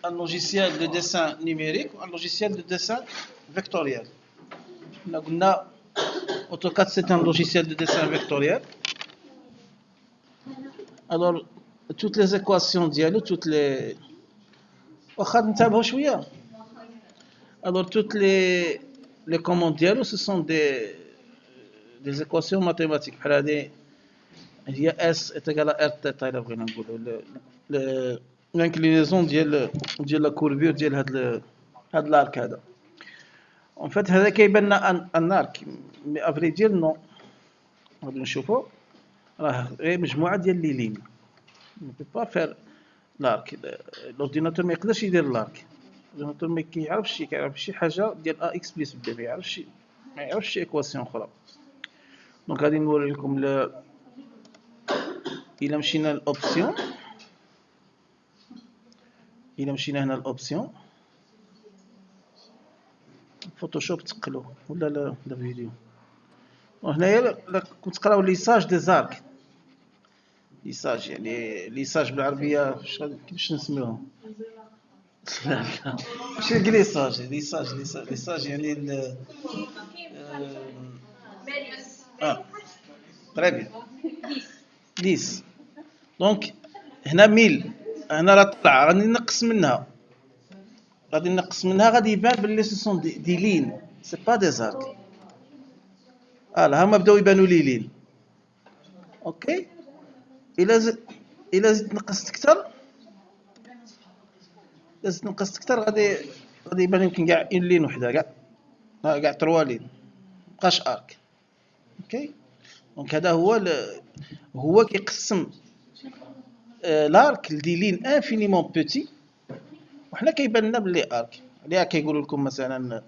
un logiciel de dessin numérique ou un logiciel de dessin vectoriel. AutoCAD, c'est un logiciel de dessin vectoriel. Alors, toutes les équations dialogue, toutes les... Alors, toutes les commandes dialogue, ce sont des équations mathématiques. Il y a S est égal à R θ, l'inclinaison de la courbure de l'arc. En fait, هذا كيبان لنا un arc, mais à vrai dire non. غادي نشوفوا راه غير مجموعه ديال لي لين. On ne peut pas faire l'arc. L'ordinateur ما يقدرش يدير l'arc. L'ordinateur ما كيعرفش شي حاجه ديال اكس بلس بي، ما يعرفش شي ايكواسيون اخرى. دونك غادي نوري لكم إلا مشينا للأوبسيون، هنا الأوبسيون فوتوشوب تقلو ولا لا فيديو. وهنايا كنت تقراو ليساج دي زارك، ليساج يعني ليساج بالعربية كيفاش نسميوهم؟ لا ماشي ليساج، ليساج يعني très bien. 10. دونك هنا ميل، هنا راه طلع غادي نقص منها، غادي يبان باللي سون دي لين، سي با دي زارك. هما بداو يبانوا لي لين. اوكي، الا زدت نقصت اكثر، غادي يبان يمكن كاع اون لين وحده، كاع 3 لين، مابقاش ارك. اوكي، دونك هذا هو كيقسم لارك لدي لين انفينيمون بوتي، وحنا كيبان لنا بلي ارك. عليها كيقولوا لكم مثلا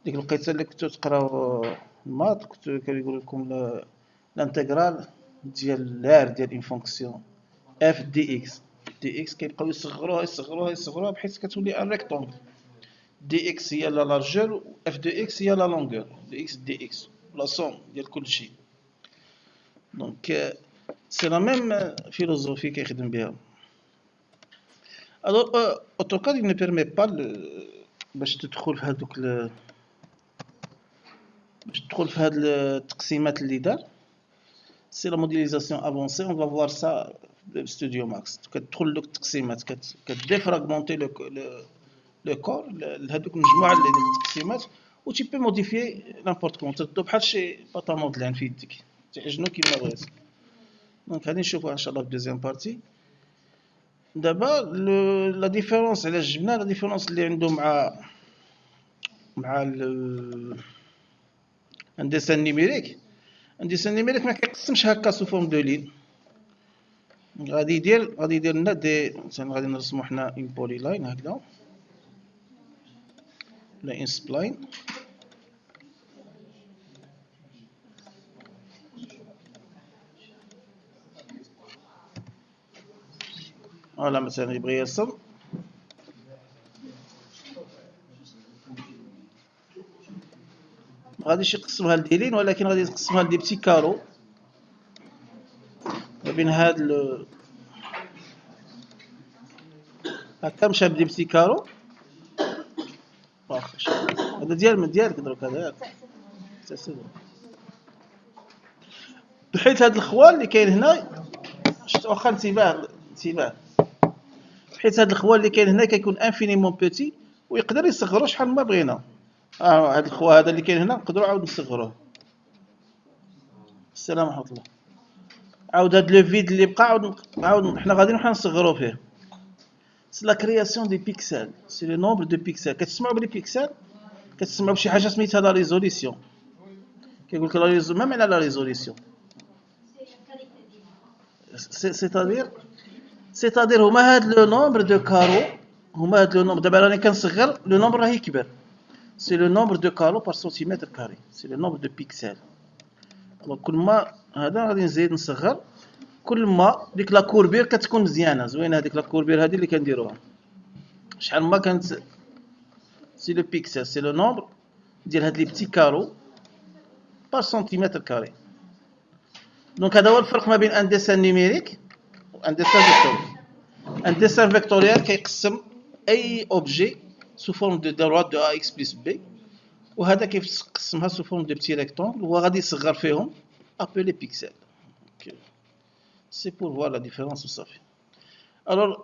ديك الوقيته اللي كنتو تقراو الماط، كنتو كيقولوا لكم الانتغرال ديال لار ديال اون فونكسيون اف دي اكس. دي اكس كيبقاو يصغروها بحيث كتولي ان ريكتونغل. دي اكس هي لا لارجور و اف دو اكس هي لا لونغور. دي اكس لا سوم ديال كلشي. دونك سي لا ميم فيلوزوفي كيخدم بها. Alors, AutoCAD il ne permet pas باش تدخل في هذوك باش تدخل في هاد التقسيمات اللي دار. سي لا موديليزاسيون افونسي، اون فا فوار سا ستوديو ماكس. كتدخل لوك التقسيمات، كديفراغمونتي لو كور لهذوك المجموعه ديال التقسيمات، و تي بي موديفي نيمبورت كومون. تدو بحال شي باطا مودلان في يدك، تعجنو كيما بغيتي. دونك غادي نشوفوها ان شاء الله في دوزيام بارتي. دابا لا ديفيرونس علاش جبنا لا ديفيرونس اللي عنده مع ان ديسان نيميريك. ان ديسان نيميريك ما كيقسمش هكا سو فورم دو لين. غادي يدير لنا دي، مثلا غادي نرسمو حنا اون بولي لاين هكذا ولا اون سبلاين. فوالا مثلا يبغي يرسم غاديش يقسمها لدي لين، ولكن غادي يقسمها لدي بتي كارو ما بين هاد هكا مشى بدي بتي كارو. واخا هذا ديالك دروك، هذا ياك بحيث هاد الخوال اللي كاين هنا، واخا انتباه، بحيث هاد الخوال اللي كاين هنا كيكون انفينيمون بوتي ويقدر يصغرو شحال ما بغينا. هاد الخوا هذا اللي كاين هنا نقدروا عاود نصغروه. السلام ورحمه الله. عاود هاد لو فيد اللي بقى عاود حنا غادي نروحو نصغرو فيه. سي لا كرياسيون دي بيكسل، سي لو نومبر دو بيكسل. كتسمعوا بلي بيكسل، كتسمعوا بشي حاجه سميتها لا ريزوليسيون. كيقول لك لا ريزو، ما معنى لا ريزوليسيون؟ سيتادير هما هاد لو نومبر دو كارو، هما هاد لو نومبر. دابا راني كنصغر لو نومبر راه يكبر. سي لو نومبر دو كارو بار سنتيمتر كاري، سي لو نومبر دو بيكسل. كل ما هذا غادي نزيد نصغر، كل ما ديك لا كوربير كتكون مزيانه زوينه. هذيك لا كوربير هذه اللي كنديروها شحال ما كانت، سي لو بيكسل، سي لو نومبر ديال هاد لي بتي كارو بار سنتيمتر كاري. دونك هذا هو الفرق ما بين ان ديسان نيميريك و ان ديسان فيكتوريال. ان ديسان فيكتوريال كيقسم اي اوبجي سو فورم دو دروات دو ا اكس بلس بي، وهذا كيف تقسمها سو فورم دو بتي ريكتونغل، وغادي يصغر فيهم ابلي بيكسل. سي بور فوار لا ديفيرونس وصافي. الوغ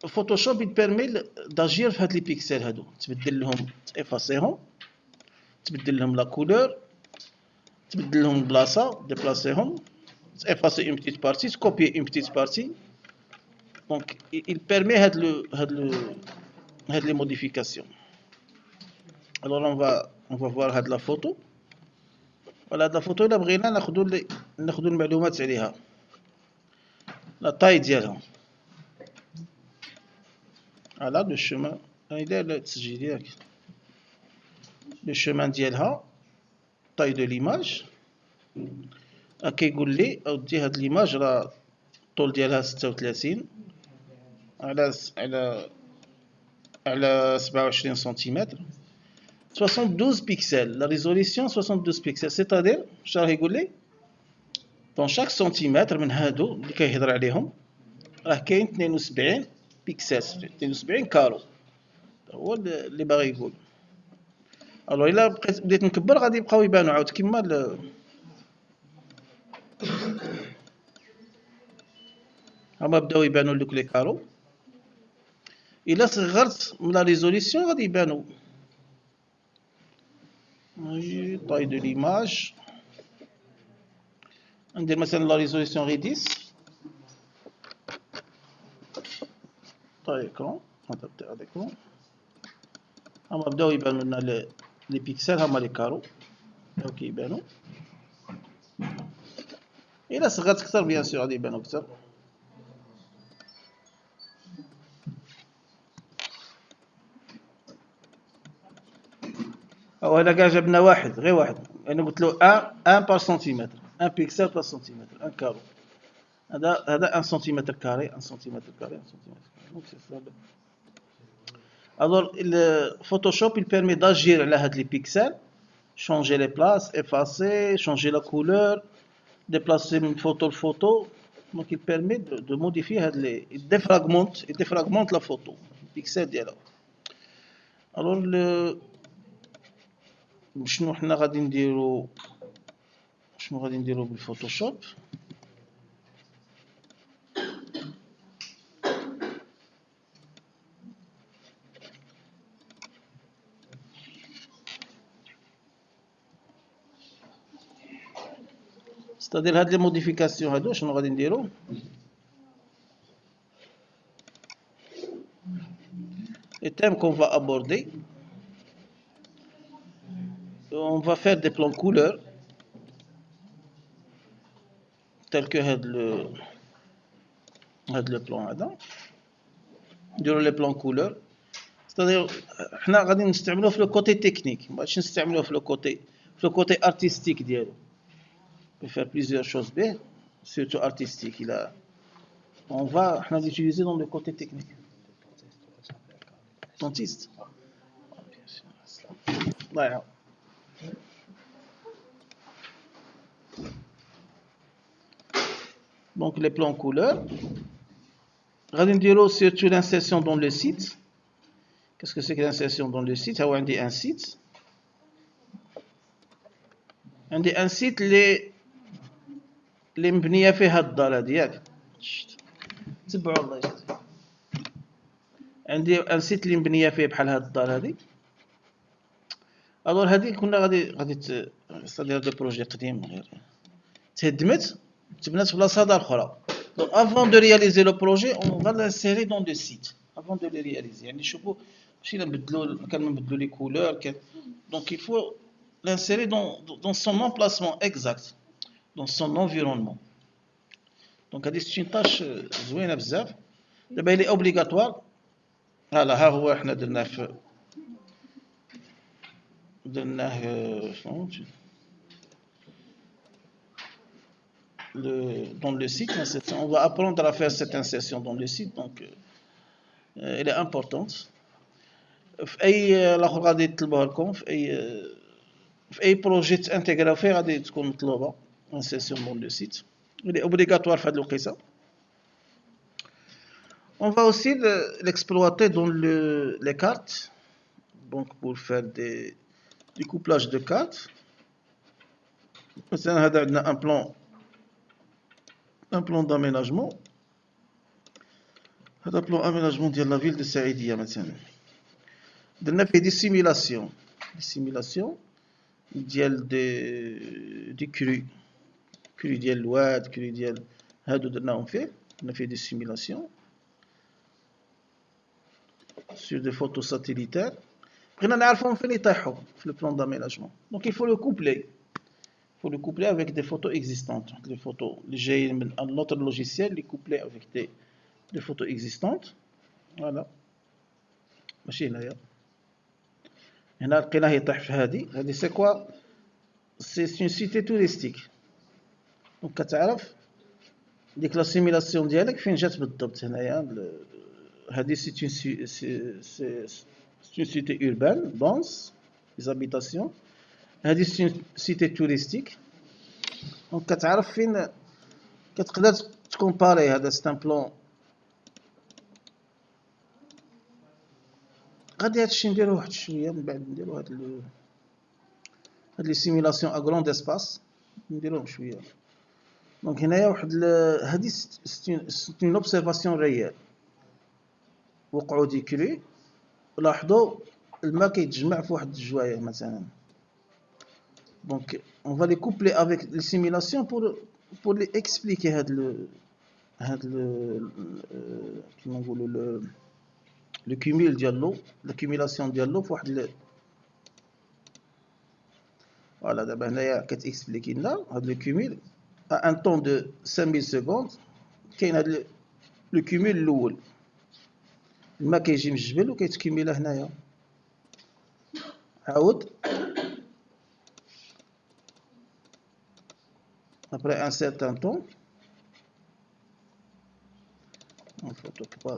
فوتوشوب يبيرمي داجير في هاد لي بيكسل هادو، تبدل لهم تافاسيهم، تبدل لهم لا كولور، تبدل لهم البلاصه ديبلاسيهم، تافاسي اون بتيت بارتي، تكوبي اون بتيت بارتي. دونك il permet هاد les modifications. Alors on va voir هاد la photo. Voilà هاد la photo إلا بغينا ناخدو المعلومات عليها، لا طاي ديالها. على لو شومان هيدا التسجيل ياك، لو شومان ديالها، طاي دو ليماج. كيقول لي اودي هاد ليماج راه الطول ديالها 36 على 27 سنتيمتر، 72 بيكسل. لا ريزوليسيون 72 بيكسل، سيتادير واش راه يقول لي دون شاك سنتيمتر من هادو اللي كيهضر عليهم راه كاين 72 بيكسل، 72 كارو. هو اللي باغي يقول. الو الا بديت نكبر غادي يبقاو يبانو عاود كيما هما بداو يبانو دوك لي كارو. الا صغرت من لا ريزوليسيون غادي يبانو. نجي طاي دو ليماج، ندير مثلا لا ريزوليسيون غير 10 طاي اكرون، نادابتي هاد اكرون. هما بداو يبانو لنا لي بيكسل، هما لي كارو بداو كيبانو. الا صغرت كثر بيان سور غادي يبانو كثر. او هنا كاع جبنا واحد، غير واحد، انا قلت له 1 بار سنتيمتر، 1 بيكسل بار سنتيمتر، 1 كارو. هذا 1 سنتيمتر كاري، 1 سنتيمتر كاري، 1 سنتيمتر كاري. دونك سي سا. الوغ الفوتوشوب il permet d'agir على هاد لي بيكسل، changer les places, effacer, changer la couleur, déplacer من photo لphoto. Donc il permet de modifier هاد لي، il défragmente la photo البيكسل ديالها. الوغ شنو حنا غادي نديرو، شنو غادي نديرو بالفوتوشوب. ستادير هاد لي موديفيكاسيون هادو شنو غادي نديرو. Les thèmes qu'on va aborder, on va faire des plans couleurs tels que هاد le plan هذا. نديرو لي بلان كولور، c'est-à-dire حنا غادي نستعملوه في لو كوتي تكنيك، مابغيتش نستعملوه في لو كوتي ارتستيك ديالو. peut faire plusieurs choses به، surtout artistique. On va l'utiliser dans le côté technique. Dentiste. Ouais. Donc les plans couleurs. غادي نديرو surtout l'insertion dans le site. Qu'est-ce que c'est que l'insertion dans le site? On dit un site. عندي un site اللي مبنيه فيه هاد الدار هادي ياك. تبعوا الله يجزيك. عندي ان سيت اللي مبنيه فيه بحال هاد الدار هادي. الوغ هادي كنا غادي ستادير دو بروجي قديم غير تهدمت تبنات في بلاصه دار اخرى. دونك افون دو رياليزي لو بروجي اون فا لانسيري دون دو سيت افون دو لي رياليزي. يعني نشوفوا ماشي نبدلوا كان نبدلوا لي كولور كان. دونك il faut l'insérer dans son emplacement exact, dans son environnement. دونك هادي سي طاش زوينه بزاف. دابا لي اوبليغاتوار. ها هو حنا درناه dans le site. On va apprendre à faire cette insertion dans le site, donc elle est importante. في اي الاخر غادي يطلبوها لكم في اي بروجي تانتيغراو فيه غادي تكون مطلوبه insertion dans le site. Elle est obligatoire في هذه الوقيته. On va aussi l'exploiter dans les cartes, donc pour faire du couplage de cartes. مثلا هذا عندنا un plan d'aménagement. هذا plan aménagement ديال la ville de Saïdia مثلا. درنا فيه des simulations ديال دي كري ديال الواد كري ديال هادو درناهم فيه. درنا فيه des simulations sur des photos satellitaires. بغينا نعرفهم فين يطيحوا في le plan d'aménagement. Donc il faut le coupler avec des photos existantes. Les photos, j'ai un autre logiciel, les coupler avec des photos existantes. Voilà. ماشي هنايا. هنا لقيناه يطيح في هذه c'est quoi? C'est une cité touristique. Donc كتعرف ديك لا سيميلاسيون ديالك فين جات بالضبط هنايا. هذه c'est une cité urbaine, dense, des habitations. هذه c'est une cité touristique. Donc كتعرف فين كتقدر تكومباري. هذا c'est un plan. غادي هادشي نديرو واحد شويه من بعد نديرو هاد لي سيميلاسيون ا غروند اسباس نديروهم شويه. دونك هنايا واحد هادي سي اون اوبسيرفاسيون ريال. وقعوا دي كري لاحظوا الماء كيتجمع في واحد الجوايه مثلا. دونك اون فا لي كوبلي افيك لي سيميلاسيون pour لي اكسبليكي هاد كيما نقولوا le cumul ديال l'eau, l'accumulation ديال l'eau في واحد فوالا. دابا هنايا كتاكسبليكي لنا هاد لو كومول ا ان طون دو 5000 سكوند. كاين هاد لو كومول الاول الماء كيجي من الجبل وكيتكمل هنايا. عاود après un certain temps on photo pas.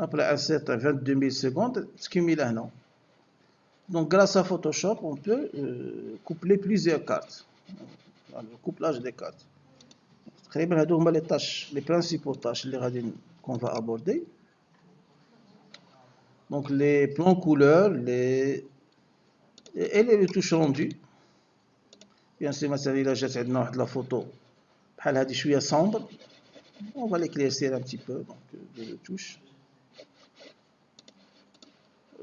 Après un certain 22 000 secondes, تكمل هنا. Donc grâce à Photoshop, on peut coupler plusieurs cartes. Le couplage des cartes. تقريبا هادو هما لي tâches, les principaux tâches اللي غادي qu'on va aborder. Donc les plans couleurs, et les retouches rendues. Bien sûr مثلا إلا جات عندنا واحد لا فوتو بحال هادي شويه sombre, on va l'éclaircir un petit peu. Donc les retouches.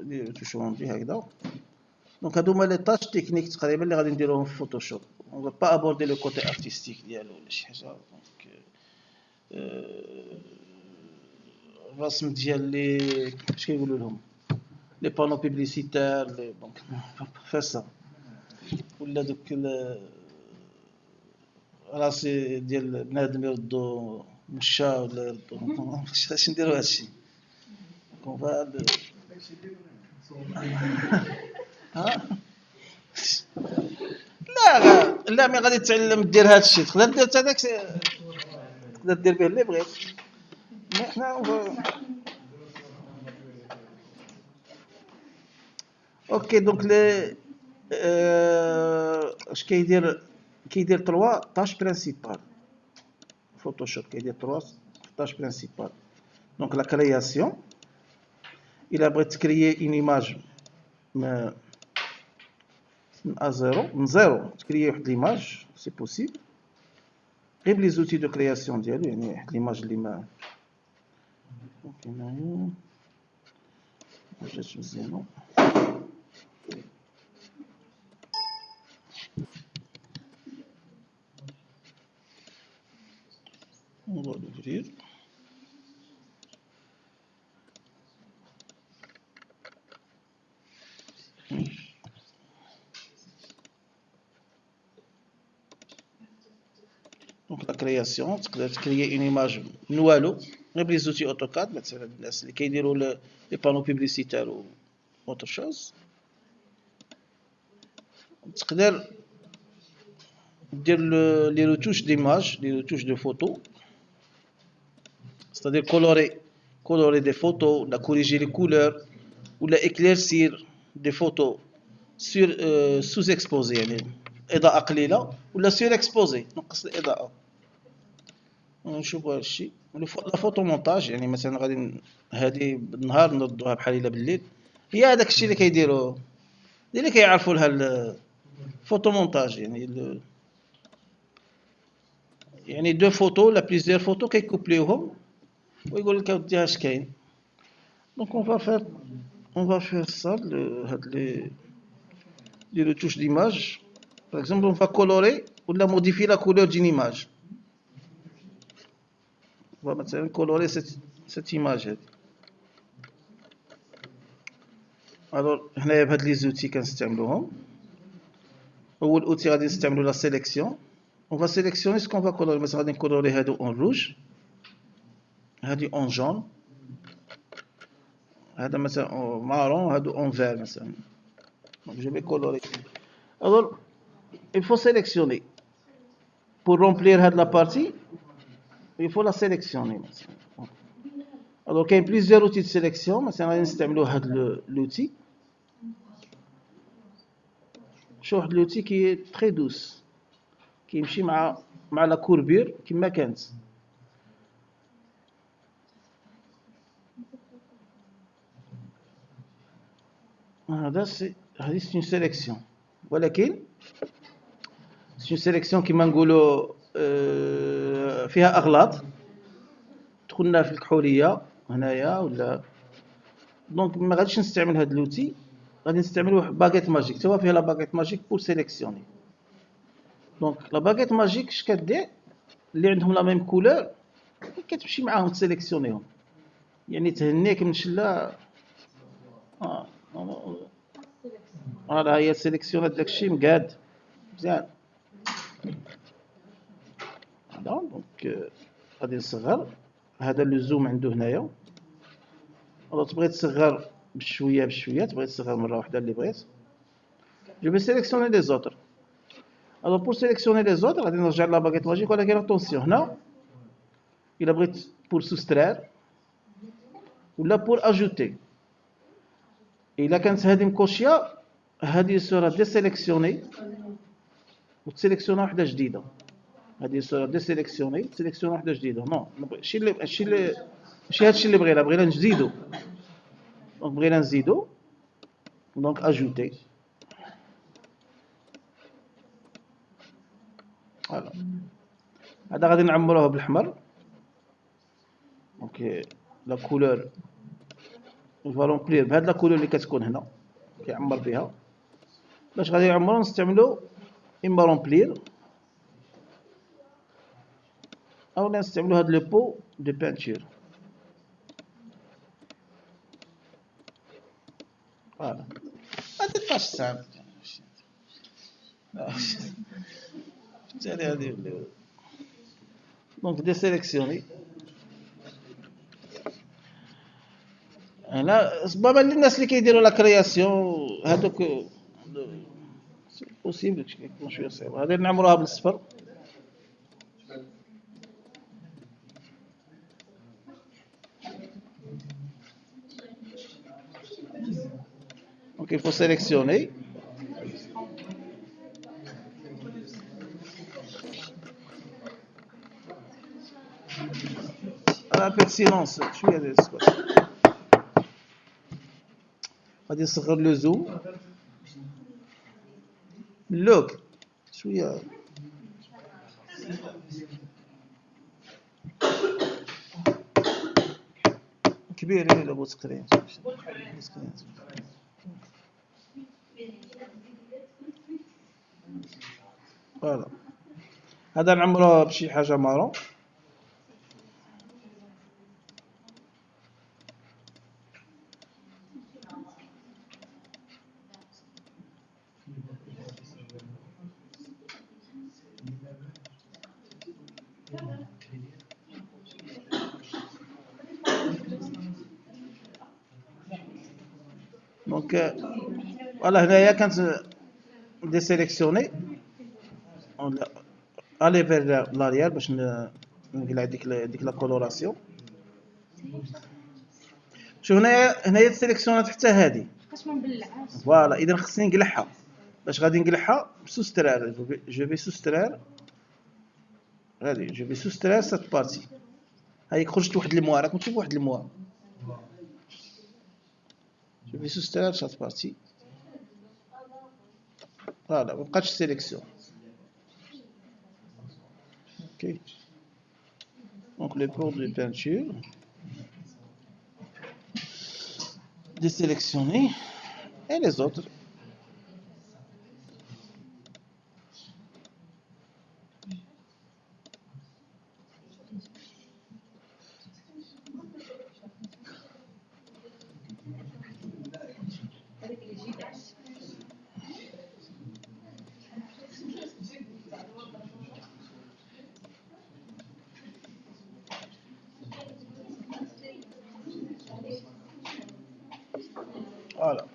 Les retouches rendues هكذا. Donc هادو هما لي تاش تكنيك تقريبا اللي غادي نديروهم في فوتوشوب. On va pas aborder le côté artistique ديالو ولا شي حاجه. دونك الرسم ديال لي اش كيقولوا لهم لي بانو بوبليسيتير لي دونك فاسا ولا دوك راسي ديال بنادم يردو مشا ولا يردو اش نديرو هادشي. دونك ها لا مي غادي تعلم دير هادشي تقدر دير حتى داك تقدر دير به اللي بغيت. مي حنا اوكي. دونك لي اش كيدير 3 طاش برينسيبال. فوتوشوب كيدير 3 طاش برينسيبال. دونك لا كرياسيون الا بغيت تكريي اون ايماج من زيرو تكريي واحد ليماج سي بوسيبل غير بلي زوتي دو كرياسيون ديالو. يعني واحد ليماج اللي ما هنايا جات مزيانه. on va l'ouvrir. Donc la création تقدر تكريي اون ايماج من والو غير بلي زوتي اوتوكاد. مثلا الناس اللي كيديروا لي بانو بوبليسيتير و اوتر شوز تقدر دير لي روتوش ديماج لي روتوش دو فوتو. c'est-à-dire colorer colorer des photos, la corriger les couleurs, ou la éclaircir des photos sous-exposées يعني إضاءة قليلة ولا surexposées نقص الإضاءة. نشوفوا هذا الشيء. لا فوتو مونتاج يعني مثلا غادي هذه بالنهار نردوها بحال الا بالليل، هي هذاك الشيء اللي كيديروا اللي كيعرفوا لها الفوتو مونتاج يعني دو فوتو ولا بليزيور فوتو كيكوبليوهم ويقول لك اودي اش كاين. دونك on va faire ça هاد les retouches d'image. Par exemple, on va colorer ou la modifier la couleur d'une image. On va maintenant colorer cette image. Alors, هنايا بهاد لي زوتي كنستعملوهم. أول outil غادي نستعملو la sélection. On va sélectionner ce qu'on va colorer. مثلا غادي نكولوري هادو en rouge, هادي en jaune, هذا مثلا en marron, هادو en vert مثلا. Donc je vais colorer. Alors, il faut sélectionner. Pour remplir la partie, il faut la sélectionner. Alors, il y a plusieurs outils de sélection. Maintenant, on va utiliser l'outil. شوف l'outil qui est très douce, qui يمشي مع la courbure كما كانت. هذا هذه c'est une sélection. ولكن c'est une sélection كما نقولوا فيها أغلاط. دخلنا في الكحولية هنايا ولا دونك ما غاديش نستعمل هذا لوتي، غادي نستعملوا باغيت ماجيك. تا هو فيها لا باغيت ماجيك بور سيليكسيوني. دونك لا باغيت ماجيك اش كدير اللي عندهم لا ميم كولور كتمشي معاهم تسيليكسيونيهم، يعني تهنيك من شلا فوالا هي سيليكسيونات داكشي مقاد مزيان. دونك غادي نصغر هذا لو زوم عنده هنايا. والله تبغي تصغر بشويه بشويه، تبغي تصغر مره واحده اللي بغيت. جو في سيليكسيوني لي زوتر. الو بور سيليكسيوني لي زوتر غادي نرجع لا باغيت ماجيك، ولكن اتونسيون هنا الا بغيت بور سوسترير ولا بور اجوتي. الا كانت هذه مكوشيه هذه سورا دي سيليكسيوني وتسيليكسيونا وحده جديده. هذه سورا دي سيليكسيوني تسيليكسيونا وحده جديده. نو ماشي هادشي اللي بغينا نزيدو. دونك بغينا نزيدو دونك اجوتي. فوالا هذا غادي نعمروه بالاحمر. دونك لا كولور فالونبلير بهاد لا كولور اللي كتكون هنا كيعمر بها. باش غادي نعمرو نستعملو اما رومبلير او نستعملو هاد لو بو دو بانتور. فوالا هادي فاش صعب بالتالي هادي دونك دي سيليكسيوني. هنا ربما الناس اللي كيديروا لا كرياسيون هادوك سي بوسيبل كيكون شويه صعيب. هادي نعمروها بالصفر. دونك il faut sélectionner. un peu de silence شويه ديال السكوت. غادي نصغر لو زوم لوك شويه كبير الا بغيت سكرين. فوالا هذا نعمروه بشي حاجه مارون. دونك فوالا هنايا كانت ديسيليكسيوني الي فير لاريير باش نقلع ديك لا كولوراسيون. شوف هنايا سيليكسيونات حتى هذه باش ما نبلعهاش. فوالا. اذا خصني نقلعها، باش غادي نقلعها سوسترار، جو في سوسترار غادي جو في سوسترار سات بارتي. هاي خرجت واحد الموا، راكم تشوفوا واحد الموا، جو في سوسترار سات بارتي فوالا. مابقاتش سيليكسيون. اوكي دونك لي برودوي بانتور désélectionner et les autres. Voilà.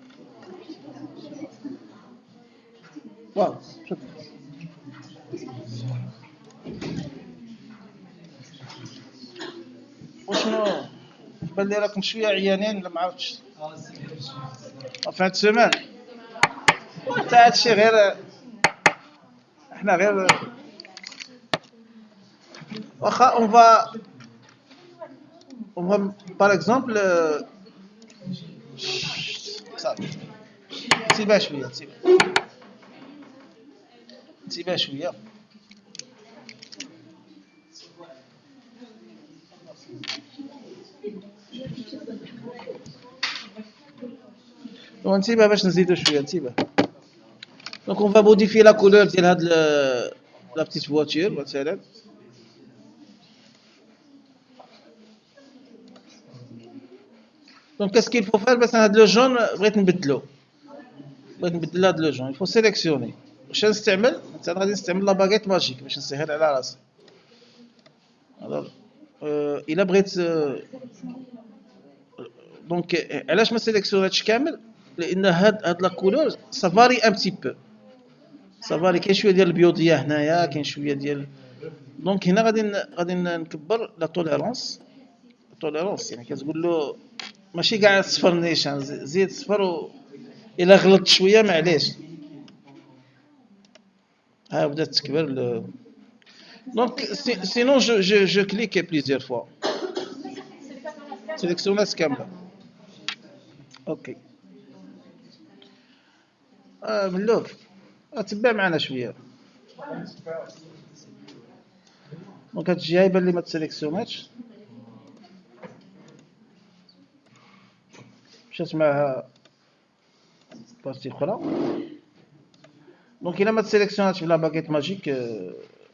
Voilà. وشنو بان لي راكم شويه عيانين ولا ما عرفتش؟ في هاد السيمان تاع هادشي غير احنا غير واخا اون فا باغ اكزومبل صافي تسيبها شويه تسيبها شويه. ونسيبها باش نزيدو شويه نسيبها. دونك اون فا موديفي لا كولور ديال هاد لا بتيت فواتور مثلا. دونك كاس كيل فو فار مثلا هاد لو جون بغيت نبدلو، بغيت نبدل هاد لو جون يفو سيليكسيوني. واش نستعمل؟ مثلا غادي نستعمل لا باغيت ماجيك باش نسهل على راسي. الوغ الا بغيت دونك علاش ما سيليكسيوناتش كامل؟ لان هاد لا كولور سا فاري ان بتي بو، سا فاري. كاين شويه ديال البيوضيه هنايا، كاين شويه ديال. دونك هنا غادي نكبر لا توليرونس. التوليرونس يعني كتقول له ماشي كاع صفر نيشان، زيد صفر الا غلطت شويه معليش. ها بدات تكبر. دونك سينون جو كليك بليزيور فوا سيليكسيونات كامله. اوكي ملوف تبع معنا شويه. دونك هاد الجهه يبان لي ما تسيليكسيوناتش، مشات معها بارتي اخرى. دونك الا ما تسيليكسيوناتش بلا باكيت ماجيك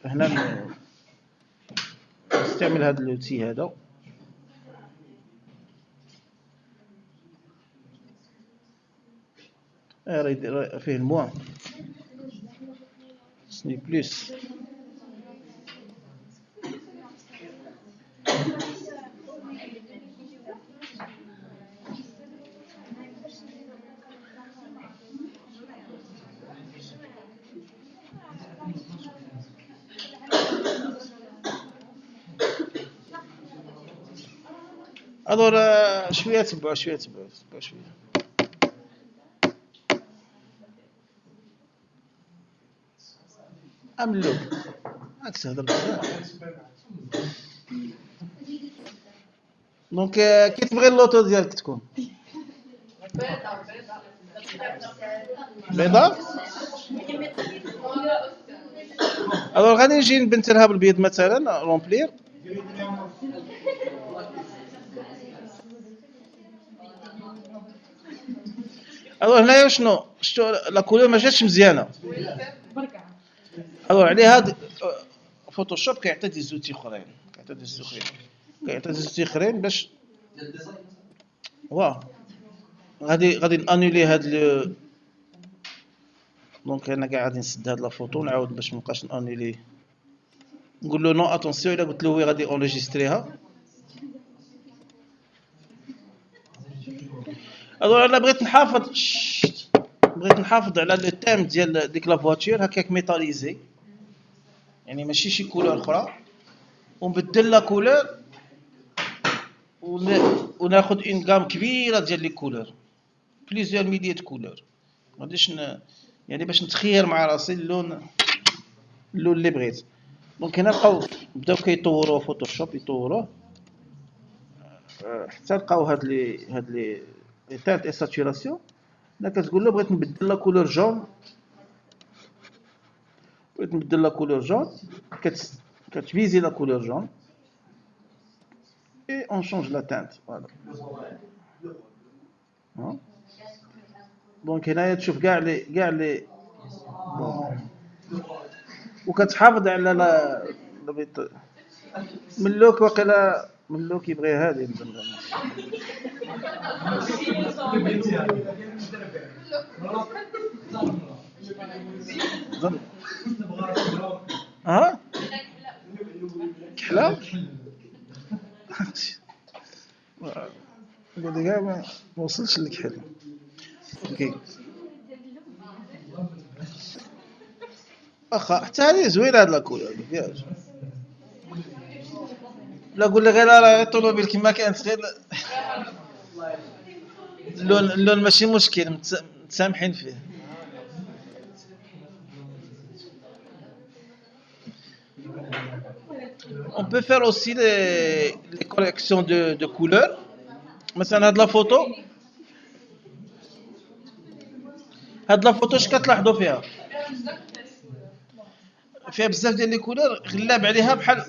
هنا نستعمل هذا اللوتي هذا. راه فيه الموا سني بليس. الور شويه تبعوا شويه املو راك تهضر بزاف. دونك كي تبغي اللوطو ديالك تكون بيضاء. الور غادي نجي نبنتلها بالبيض مثلا رومبلير. الور هنايا شنو شتو لا كولور ما جاتش مزيانه. الور عليها فوتوشوب كيعطي دي زوتي اخرين، كيعطي دي زوتي اخرين باش واه غادي نانولي هاد لو. دونك انا كاع غادي نسد هاد لا فوتو نعاود باش مابقاش نانولي. نقول له نو اتونسيون. الا قلت له وي غادي اونجستريها. الوغ انا بغيت نحافظ على لو تيم ديال ديك لا فواتور هكاك ميتاليزي، يعني ماشي شي كولور اخرى. ونبدل لا كولور وناخذ اون غام كبيره ديال لي كولور، بليزيور ميليي دو كولور. ما غاديش يعني باش نتخير مع راسي اللون اللي بغيت. دونك هنا بداو كيطوروه فوتوشوب، يطوروه حتى لقاو هاد لي تانت اي ساتوراسيون. هنا كتقول له بغيت نبدل لا كولور جون، بغيت نبدل لا كولور جون، كتفيزي لا كولور جون et on change la teinte. Voilà. دونك هنايا تشوف كاع لي وكتحافظ على لا ملوك واقيلا ملوك يبغي هذه ها كحله قال لي ما وصلش للكحل. اوكي واخا حتى هذه زوينه هاد لاكولور فيهاش. لا قول لي غير راه الطوموبيل كيما كانت غير اللون ماشي مشكل، متسامحين فيه. On peut faire aussi les corrections de couleurs. مثلا هاد لا فوتو اش كتلاحظوا فيها بزاف ديال لي كولور غلاب عليها بحال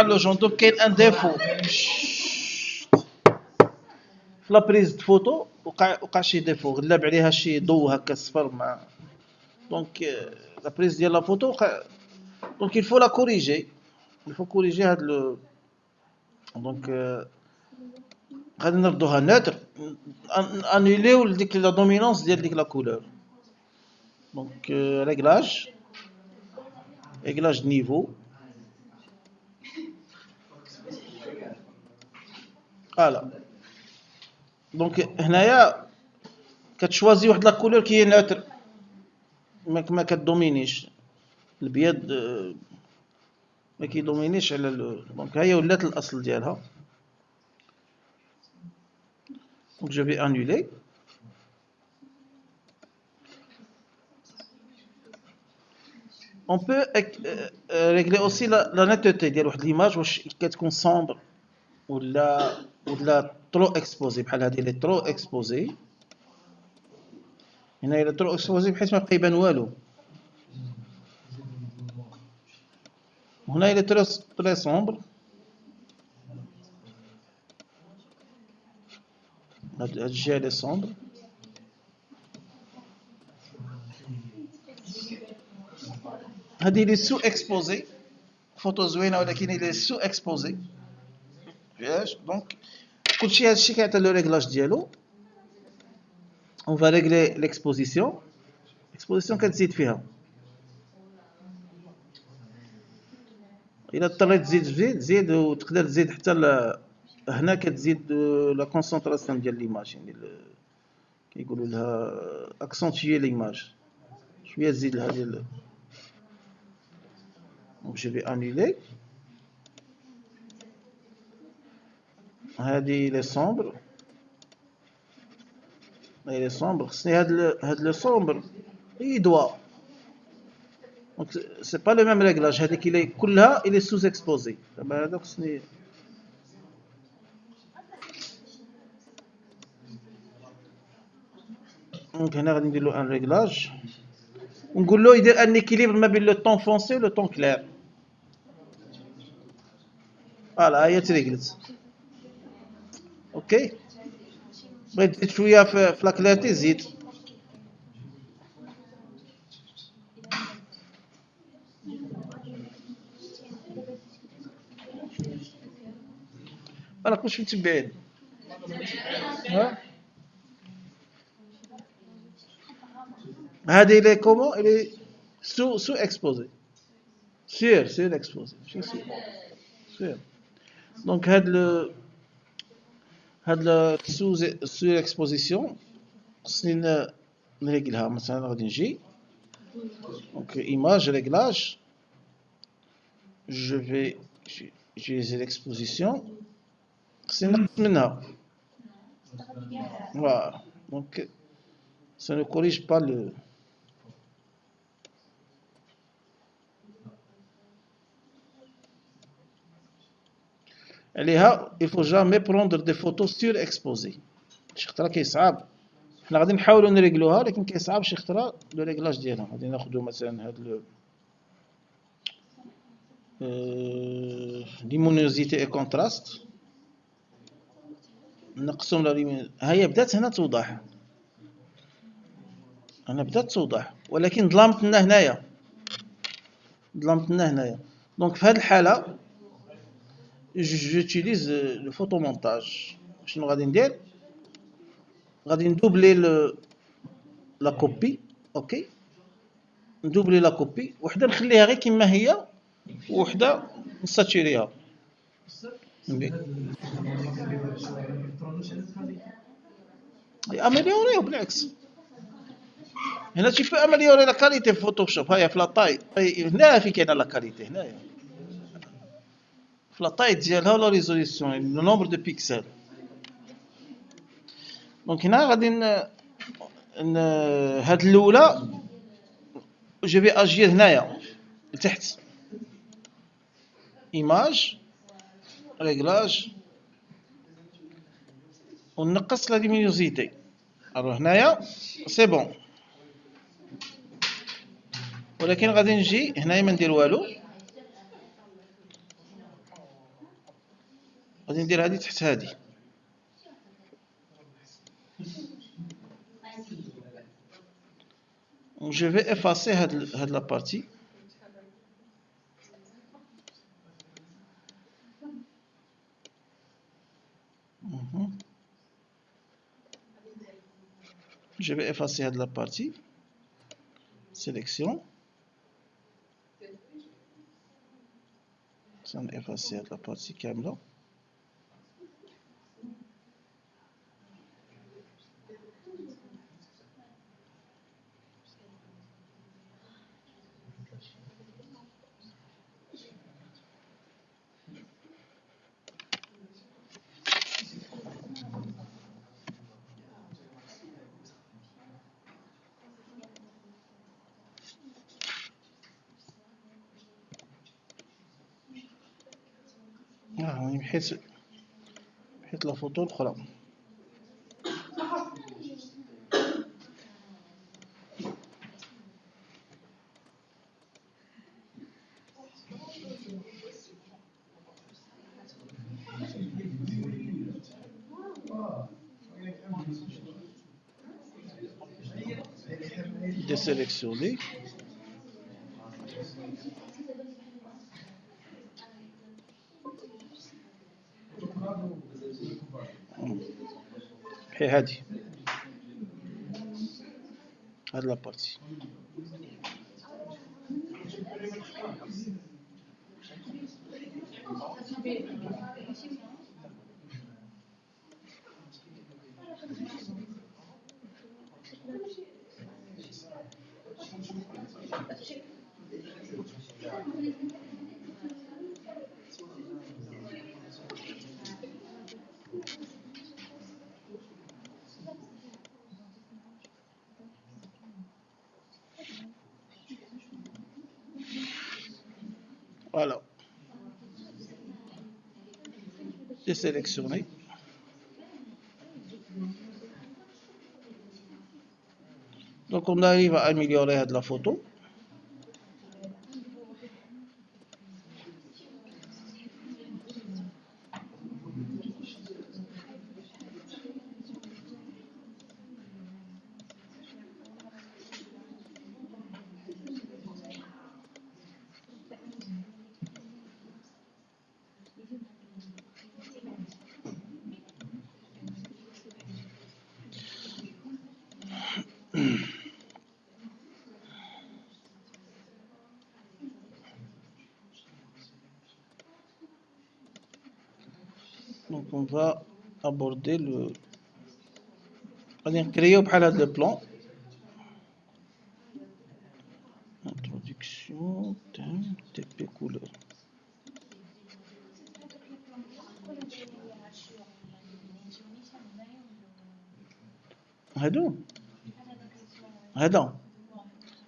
لو جون، دونك كاين ان ديفو في لابريز دو فوتو، وقع شي ديفو غلاب عليها شي ضو هكا صفر مع دونك لابريز ديال لا فوتو دونك il faut la corriger. Il faut corriger هاد لو دونك غادي نردوها نوتر، انيليو ديك لا دومينونس ديال ديك لا كولور. دونك ريغلاج نيفو. فوالا دونك هنايا كتشوازي واحد لا كولور كي هي نوتر، ما كدومينيش البيض، ما كيدومينيش على دونك هي ولات الاصل ديالها. دونك جو في انولي. On peut régler aussi la netteté ديال واحد ليماج، واش كتكون sombre ولا trop exposé. بحال هذه اللي trop exposé، هنا الى trop exposé بحيث ما بقى يبان والو. هنا الى très sombre، هاد الجهه اللي sombre. هذه اللي سو اكسبوزي، فوتو زوينه ولكن اللي سو اكسبوزي فيهاش. دونك كلشي هادشي كيعطي لو ريغلاج ديالو. اون فا ريغلي ليكسبوزيسيون كتزيد فيها، الا اضطريت تزيد وتقدر تزيد حتى هنا كتزيد لا كونسونطراسيون ديال ليماج، يعني كيقولوا لها اكسونتيي ليماج شويه، تزيد لها ديال. دونك جو في انولي. هادي لي سومبر، خصني هاد لو سومبر يدوا. دونك سي با لو ميم ريغلاج، هذيك اللي كلها الي سوز اكسبوزي. دابا هذا خصني دونك هنا غادي ندير له ان ريغلاج ونقول له يدير ان اكيليبر ما بين لو طون فونسي و لو طون كلير. فوالا هي تريغلت. اوكي بغيت تزيد شويه في لا كلارتي زيد. فوالا كلشي متبعين. ها هذه لي كومون الي سو اكسبوزي، سير اكسبوزي ماشي سير. دونك هاد سو اكسبوزيسيون خصني نريقلها. مثلا غادي نجي دونك ايماج ريغلاج je vais utiliser l'exposition. C'est maintenant. Voilà. Donc, ça ne corrige pas le. عليها il faut jamais prendre des photos surexposées. شي خطره كيصعب. حنا غادي نحاولوا نريغلوها ولكن كيصعب شي خطره لو ريغلاج ديالها. غادي ناخذوا مثلا هاد ليمونوزيتي اي كونتراست، نقسم لا هي بدات هنا توضح، انا بدات توضح ولكن ظلمت لنا هنايا، ظلمت لنا هنايا. دونك في هذه الحاله جوتيليز لو فوتو مونتاج. شنو غادي ندير؟ غادي ندوبلي لا كوبي. اوكي، ندوبلي لا كوبي، وحده نخليها غير كما هي وحده نساتيريها. امليوريو بالعكس. هنا tu peux améliorer la qualité Photoshop. هيا في لا طاي هنا في كاينه لا كاليتي هنايا في لا طاي ديالها ولا ريزوليسيون لو نومبر دو بيكسل. دونك هنا غادي هاد الاولى جو في اجير هنايا لتحت ايماج ريغلاج ونقص لا لومينوزيتي. الو هنايا سي بون، ولكن غادي نجي هنايا ما ندير والو، غادي ندير هادي تحت هادي. je vais effacer هاد لا بارتي. je vais effacer هاد لا بارتي. sélection سنeffacer هاد لا بارتي كامله. حيت لا فوتو الاخرى. désélectionner هي هادي هاد لا بارتي. Voilà. Désélectionner. Donc on arrive à améliorer la photo. Donc on va aborder le. On va créer le plan. Introduction, thème, TP couleur. هادو هذا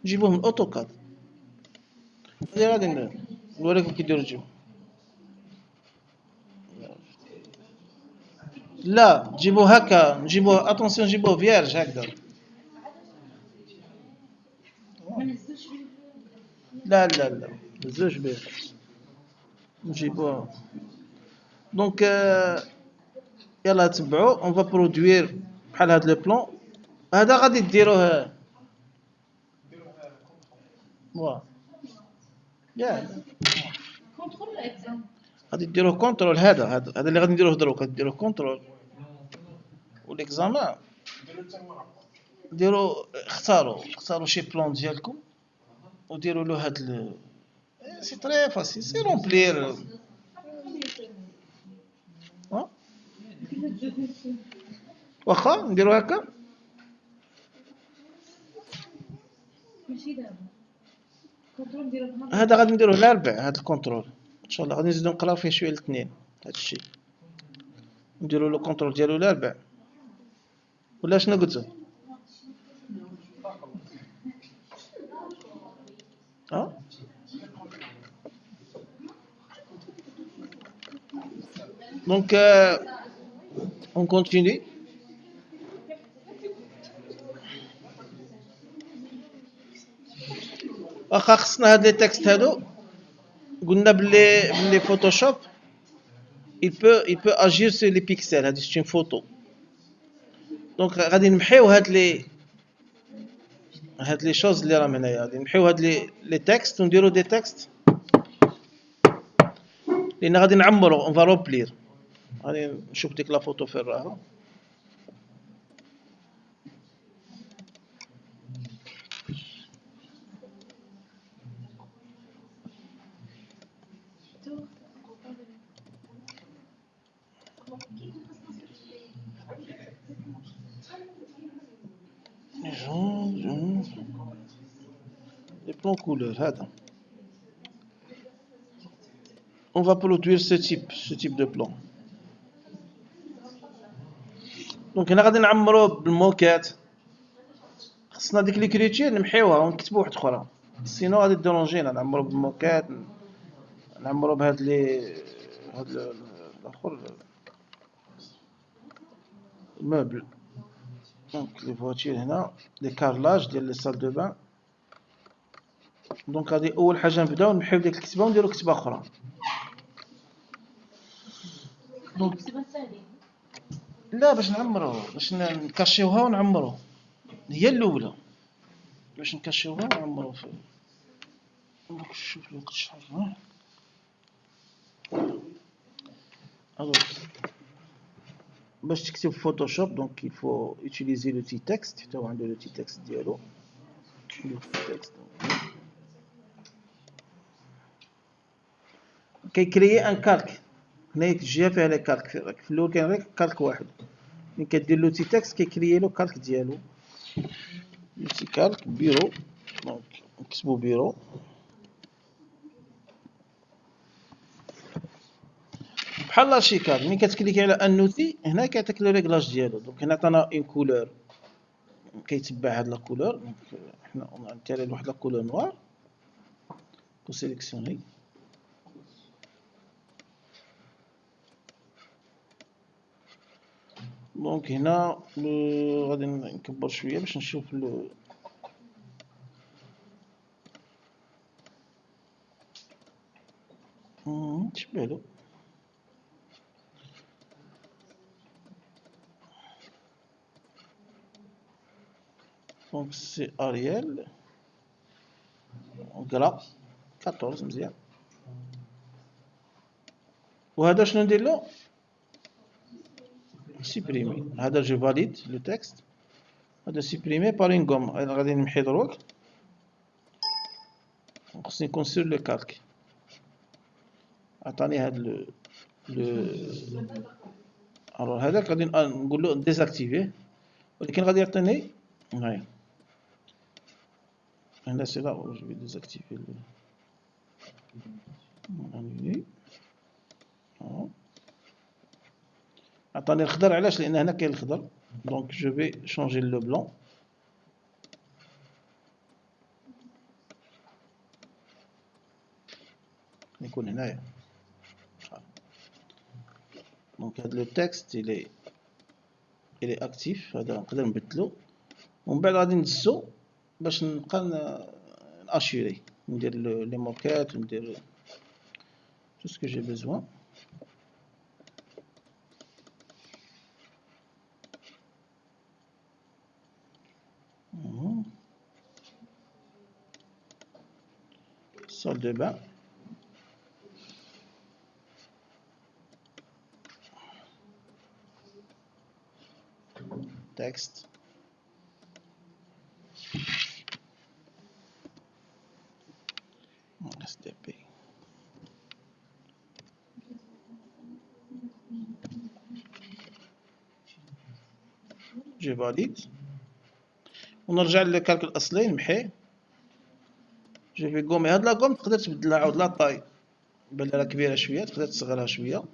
نجيبوه من الاوتوكاد. هادي غادي نوريكم كي ديروا الجو. لا نجيبوه هكا، نجيبوه اتونسيون، نجيبوه فيرج هكذا. لا لا لا بزاف بيه نجيبوه. دونك يلا تبعوا اون فا برودوير بحال هاد لو بلون. هذا غادي ديروه فوالا يا غادي ديروه كونترول. هذا اللي غادي نديروه دروك، غادي ديروه كونترول. والاكزامان ديروا اختاروا شي بلون ديالكم وديروا له هاد سي تري فاسيل، سي رومبلير. واخا نديرو هكا. هذا غادي نديروه الاربع، هذا الكونترول ان شاء الله غادي نزيدو نقراو فيه شويه الاثنين. هذا الشيء نديرو له كونترول ديالو الاربع ولا شنو قلتو؟ دونك اون كونتيني. واخا خصنا هاد لي تكست هادو قلنا بلي فوتوشوب il peut agir sur les pixels. هادي c'est une photo. دونك غادي نمحيو هاد لي شوز اللي راهم هنايا. غادي نمحيو هاد لي تكست ونديرو دي تكست لان غادي نعمرو اون فا روبلير. غادي نشوف ديك لا فوتو فين راها. Les plans couleurs هذا. On va produire ce type de plan. دونك هنا غادي نعمرو بالموكات. خصنا ديك ليكريتير نمحيوها ونكتبو واحد اخرى، سينو غادي ديرونجينا. نعمرو بالموكات، نعمرو بهاد هاد الاخر الموبل. دونك لي فواتير هنا لي كارلاج ديال لي سال دو بان. دونك غادي اول حاجه نبداو نمحيو ديك الكتبه ونديرو كتبه اخرى. دونك لا باش نعمرو، باش نكاشيوها ونعمرو. هي الاولى باش نكاشيوها ونعمرو في. دونك شوف الوقت شحال. Alors, باش تكتب في فوتوشوب دونك il faut utiliser l'outil texte. حتى هو عنده l'outil texte ديالو. كيكريي ان كالك. هنايا الجهه فيها لي كالك. في الاول كاين غير كالك واحد. ملي كدير لوتي تكست كيكريي له كالك ديالو. لوتي كالك بيرو. دونك نكتبو بيرو. بحال لاشيكاد ملي كتكليكي على ان اوتي هنا كيعطيك لو ريغلاج ديالو. دونك هنا عطانا اون كولور كيتبع هاد لا كولور. دونك حنا نتيري واحد لا كولور نوار وسيليكسيوني. دونك هنا غادي نكبر شويه باش نشوف تشبهلو. دونك سي اريال غرا 14 مزيان. وهذا شنو ندير له؟ سيبريمي. هذا جو فاليد لو تكست. هذا سيبريمي بار اون غوم. غادي نمحي دروك. خصني نكون سور لو كالك. عطاني هاد الوغ هذاك غادي نقول له ديزاكتيفيه. ولكن غادي يعطيني هنايا. هنا سي لا جو في ديزاكتيفي عطاني الخضر. علاش؟ لان هنا كاين الخضر. Donc je vais changer le blanc. يكون هنايا. Donc le texte il est actif. هذا نقدر نبدلو ومن بعد غادي نزو باش نبقى ناشيري ندير لي موكات وندير tout ce que j'ai besoin. Salle de bain. Texte. SDP. Je valide. ونرجع للكالك الاصلي نمحيه. جو في غومي هاد لا غوم تقدر تبدلها عاود لا طاي بان راه كبيره شويه تقدر تصغرها شويه.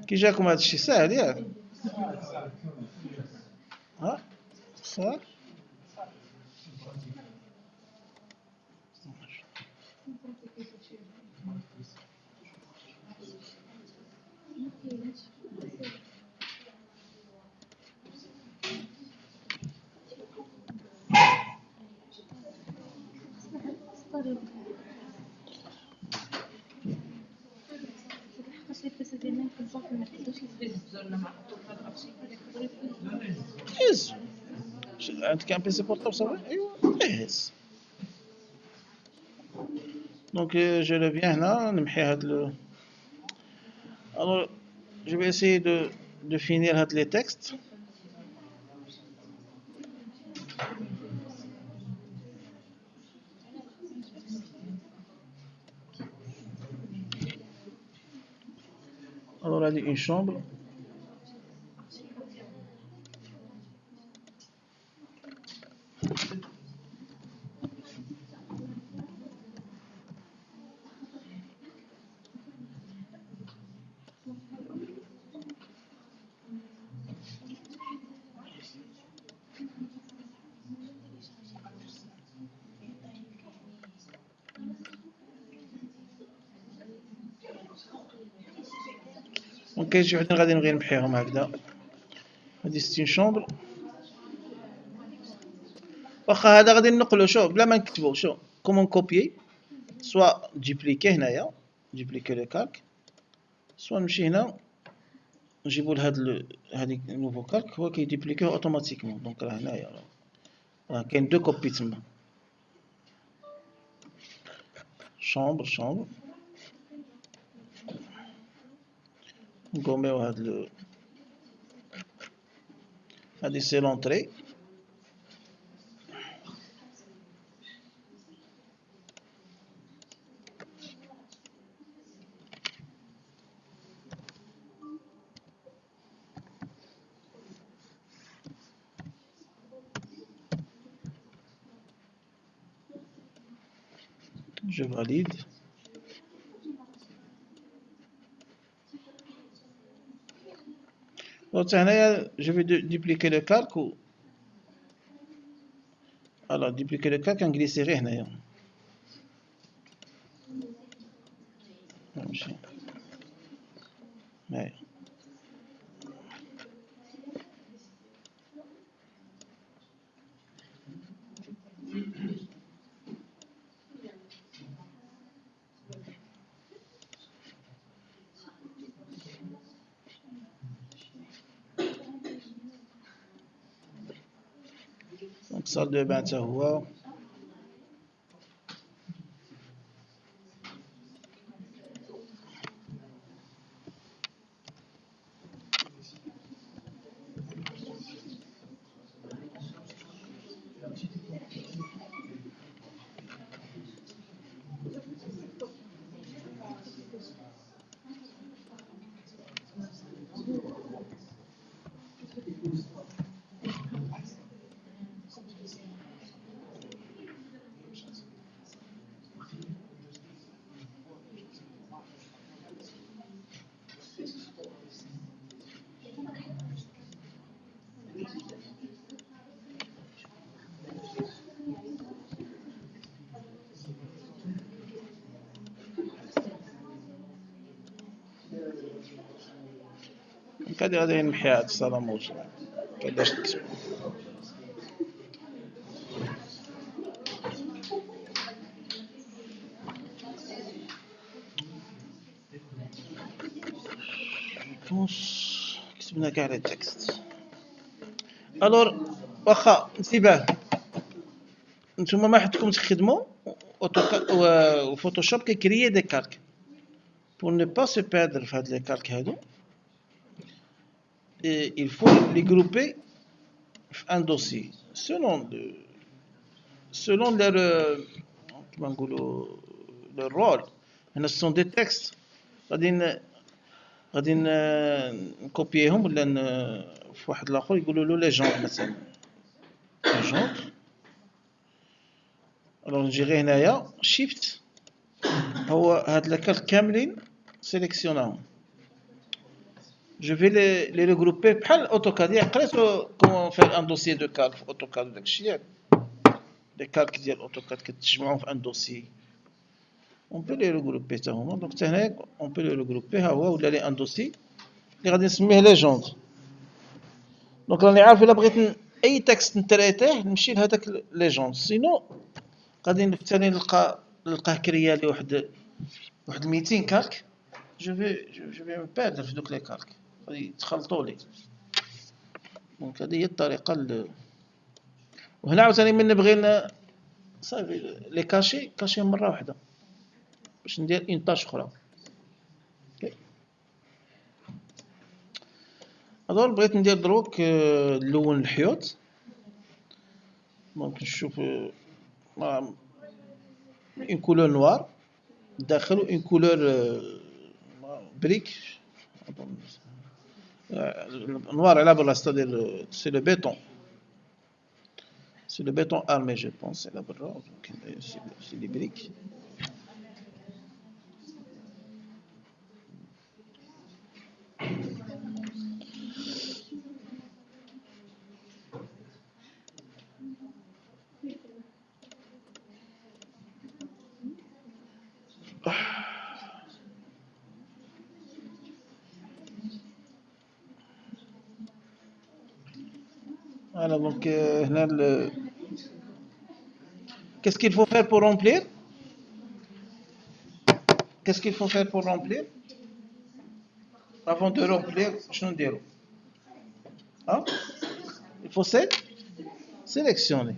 كي جاكم هذا الشيء ساهل ياك؟ ها صح. هز عندك ان بيسي بورتابل صافي ايوا هز. دونك جو ريفيان هنا نمحي هاد لو. Alors je vais essayer de finir هاد les textes. Alors هذه une chambre. دونك كاين شي وحدين غادي نبغي نمحيهم هكذا. هادي سي شومبر. واخا هذا غادي ننقلو شو بلا ما نكتبو شو كومون كوبيي سوا ديبليكي هنايا ديبليكي لو كالك سوا نمشي هنا نجيبو لهاد هادي نوفو كالك هو كيديبليكيه اوتوماتيكمون. دونك راه هنايا راه كاين دو كوبي تما. شومبر نقوميو هاد هادي سي لونطري. Je valide. Donc هنايا je vais dupliquer le calque ou alors dupliquer le calque نجليسي غير هنايا نمشي هاي. Donc salle de bain حتى هو. هادي غادي نمحيها هاد الصالاموج كيفاش تكتب. كتبنا كاع لي تكست. الور واخا انتباه، نتوما ما حدكم تخدموا اوتوكاد وفوتوشوب كيكريي دي كالك pour ne pas se perdre في هاد لي كالك هادو. il faut les grouper في un dossier selon leur كيما نقولوا leur rôle. هنا ce sont des textes غادي نكوبيهم ولا في واحد الاخر يقولوا له لي جونر مثلا لي جونر. الوغ نجي غير هنايا شيفت، هو هاد الكالك كاملين سيليكسيوناهم. جو في لي ريغروبي بحال اوتوكاد. ياك قريتو كومون فير ان دوسيي دو كالك في اوتوكاد وداكشي ياك. لي كالك ديال اوتوكاد كتجمعوهم في ان دوسيي on peut les regrouper حتى هما. دونك حتى هنايا on peut les regrouper. ها هو ولا لي ان دوسي اللي غادي نسميه لي جوند. دونك راني عارف الا بغيت اي تكست نتريتيه نمشي لهذاك لي جوند، سينو غادي ثاني نلقاه كريا لي واحد 200 كالك. جو في مبادر في دوك لي كالك غادي يتخلطوا لي. دونك هذه هي الطريقه وهنا عاوتاني من نبغي صافي لي كاشي مره واحده باش ندير اون طاش اخرى. هذول بغيت ندير دروك نلون الحيوط. دونك نشوف اون كولور نوار داخل و اون كولور بريك نوار على برا. ستادير سي لو بيتون، سي لو بيتون ارمي جو بونس على برا. سي لي بريك. Voilà, donc qu'est-ce qu'il faut faire pour remplir? Qu'est-ce qu'il faut faire pour remplir? Avant de remplir, شنو نديرو؟ Il faut sélectionner.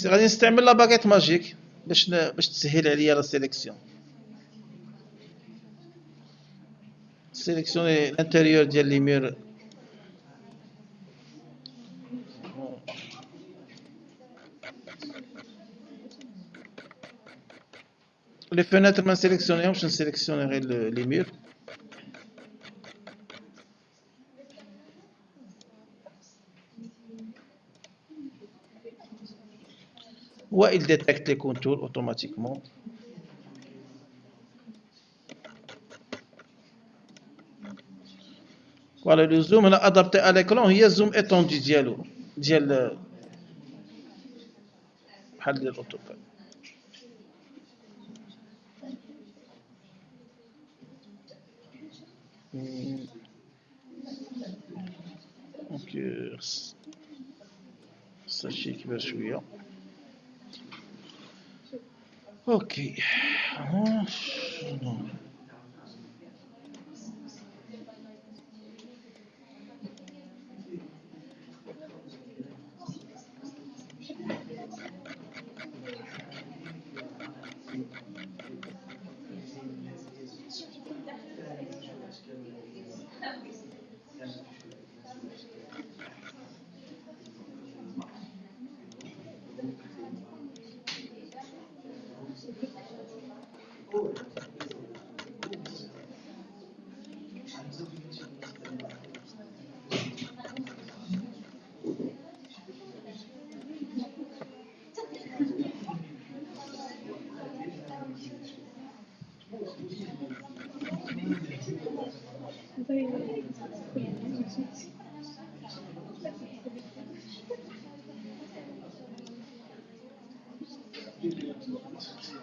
غادي نستعمل لا باغيت ماجيك باش تسهل عليا لا سيليكسيون. سيليكسيوني الانتيريور ديال لي مير. لي فenêtres ما نسيليكسيونيهمش، نسيليكسيوني غير لي مير. il détecte les contours automatiquement. Voilà, le zoom هنا adapté à l'écran هي zoom étendu ديالو ديال بحال ديال الاوتوكاد. دونك صافي كبر شويه. اوكي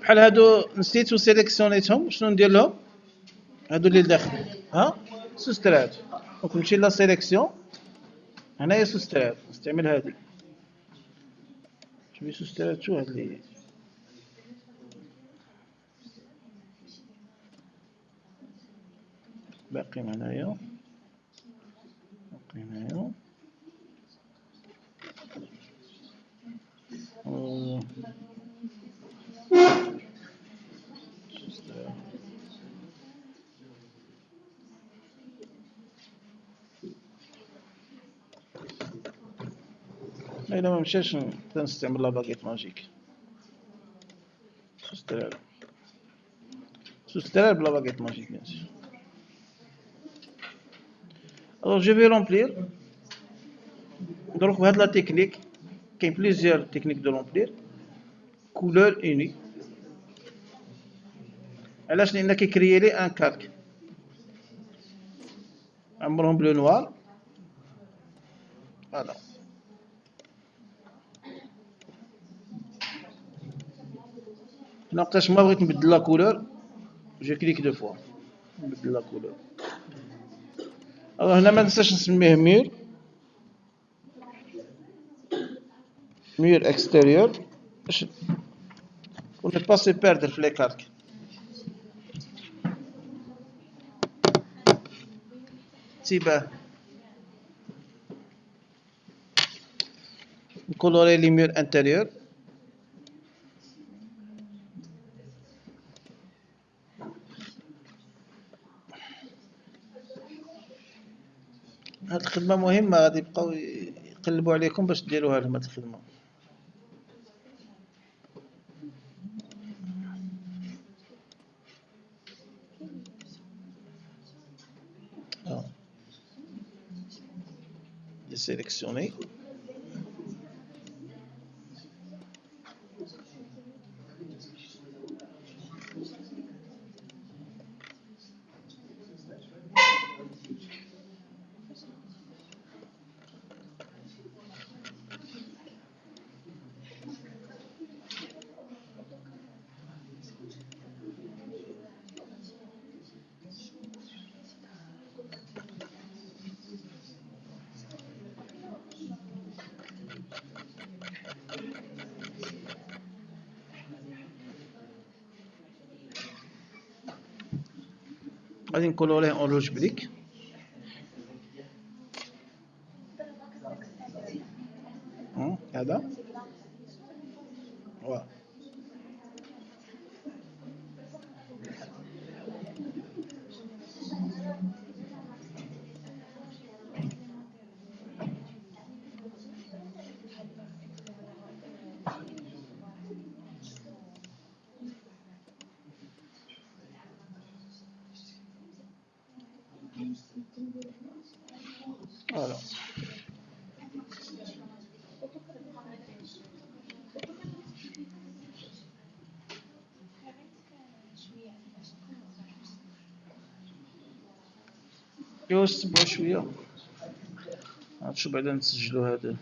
بحال هادو نسيتو سيليكسيونيتهم. شنو ندير لهم هادو اللي داخل؟ سوسترات. دونك نمشي لا سيليكسيون، هنايا سوسترات نستعمل هذه. شوفي سوسترات شو هاد اللي باقي هنايا، باقي هنايا. إلا ما مشاش نستعمل لا باغيت ماجيك. سوسترال بلا باغيت ماجيك bien sûr. Alors je vais remplir. Donc بهاد لا تكنيك كاين بليزيور تكنيك دو رامبلير. كولور اونيك. علاش؟ لأن كيكريي لي ان كالك. عمرهم بلو نوار. فوالا. هنا وقتاش ما بغيت نبدل لا كولور جو كليك دو فوا نبدل لا كولور. هنا ما ننساش نسميه مير، مير اكستيريور باش pour ne pas se perdre في لي كالك. تيباه نكولوري لي مير انتيريور. هاد الخدمة مهمة، غادي يبقاو يقلبوا عليكم باش ديروها لهم هاد الخدمة. sélectionner. غادي نكولوريه اون روج بريك. هذا فوالا. ايوا استبعوا شويه، نشوف بعدا نسجلوا هذا.